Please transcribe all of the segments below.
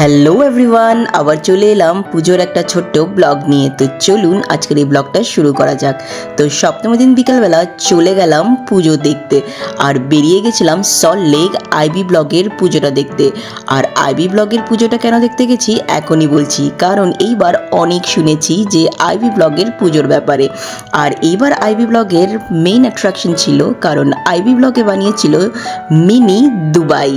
Hello everyone, আবার চলে এলাম পুজোর একটা ছোট্ট ব্লগ নিয়ে। তো চলুন আজকের এই ব্লগটা শুরু করা যাক। তো সপ্তমী দিন বিকালবেলা চলে গেলাম পুজো দেখতে, আর বেরিয়ে গেছিলাম সল্ট লেক আইবি ব্লগের পুজোটা দেখতে। আর আইবি ব্লগের পুজোটা কেন দেখতে গেছি এখনই বলছি, কারণ এইবার অনেক শুনেছি যে আইবি ব্লগের পুজোর ব্যাপারে। আর এইবার আইবি ব্লগের মেইন অ্যাট্রাকশন ছিল, কারণ আইবি ব্লগে বানিয়েছিল মিনি দুবাই,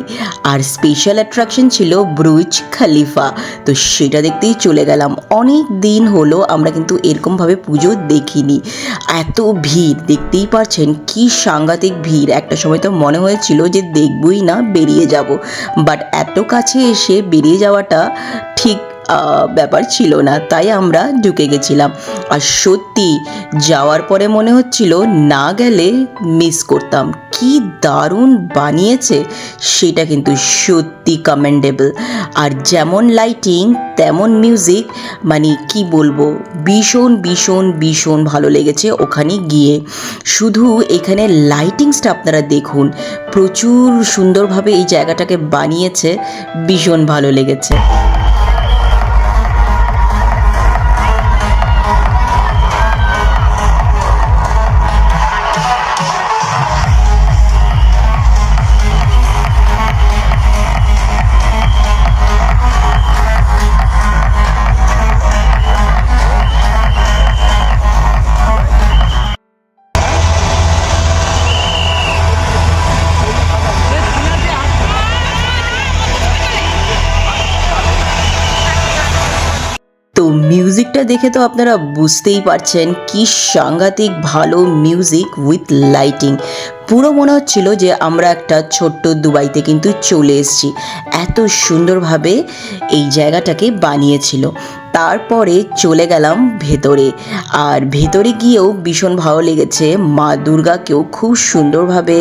আর স্পেশাল অ্যাট্রাকশন ছিল ব্রুজ খালিফা। তো সেটা দেখতেই চলে গেলাম। অনেক দিন হলো আমরা কিন্তু এরকমভাবে পুজো দেখিনি। এত ভিড়, দেখতেই পারছেন কি সাংঘাতিক ভিড়। একটা সময় তো মনে হয়েছিল যে দেখবই না, বেরিয়ে যাব। বাট এত কাছে এসে বেরিয়ে যাওয়াটা ঠিক ব্যাপার ছিল না, তাই আমরা ঢুকে গেছিলাম। আর সত্যি যাওয়ার পরে মনে হচ্ছিল না গেলে মিস করতাম। কি দারুণ বানিয়েছে সেটা কিন্তু সত্যি কমেন্ডেবল। আর যেমন লাইটিং তেমন মিউজিক, মানে কি বলবো, ভীষণ ভীষণ ভীষণ ভালো লেগেছে ওখানে গিয়ে। শুধু এখানে লাইটিংসটা আপনারা দেখুন, প্রচুর সুন্দরভাবে এই জায়গাটাকে বানিয়েছে, ভীষণ ভালো লেগেছে। তো মিউজিকটা দেখে তো আপনারা বুঝতেই পারছেন কি সাংঘাতিক ভালো মিউজিক উইথ লাইটিং। পুরো মনে হচ্ছিল যে আমরা একটা ছোট্ট দুবাইতে কিন্তু চলে এসেছি, এত সুন্দরভাবে এই জায়গাটাকে বানিয়েছিল। তারপরে চলে গেলাম ভেতরে, আর ভেতরে গিয়েও ভীষণ ভালো লেগেছে। মা দুর্গাকেও খুব সুন্দরভাবে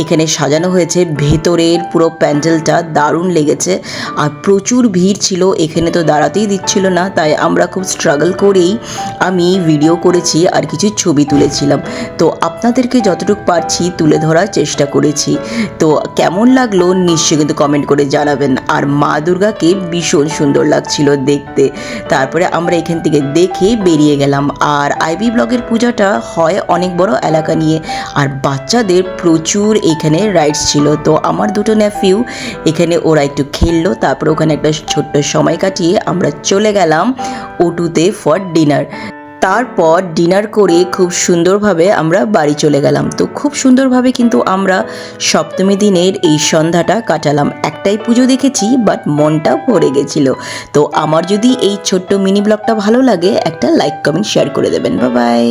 এখানে সাজানো হয়েছে, ভেতরের পুরো প্যান্ডেলটা দারুণ লেগেছে। আর প্রচুর ভিড় ছিল, এখানে তো দাঁড়াতেই দিচ্ছিল না, তাই আমরা খুব স্ট্রাগল করেই আমি ভিডিও করেছি আর কিছু ছবি তুলেছিলাম। তো আপনাদেরকে যতটুকু পারছি তুলে ধরার চেষ্টা করেছি। তো কেমন লাগলো নিশ্চয়ই কিন্তু কমেন্ট করে জানাবেন। আর মা দুর্গাকে ভীষণ সুন্দর লাগছিল দেখতে। তারপরে আমরা এখান থেকে দেখে বেরিয়ে গেলাম। আর আইবি ব্লগের পূজাটা হয় অনেক বড় এলাকা নিয়ে, আর বাচ্চাদের প্রচুর এখানে রাইডস ছিল। তো আমার দুটো নেফিউ এখানে ওরা একটু খেললো, তারপর ওখানে একটা ছোট্ট সময় কাটিয়ে আমরা চলে গেলাম ওটুতে ফর ডিনার। তারপর ডিনার করে খুব সুন্দরভাবে আমরা বাড়ি চলে গেলাম। তো খুব সুন্দরভাবে কিন্তু আমরা সপ্তমী দিনের এই সন্ধ্যাটা কাটালাম। একটাই পুজো দেখেছি, বাট মনটা ভরে গেছিল। তো আমার যদি এই ছোট্ট মিনি ব্লগটা ভালো লাগে, একটা লাইক কমেন্ট শেয়ার করে দেবেন। Bye bye.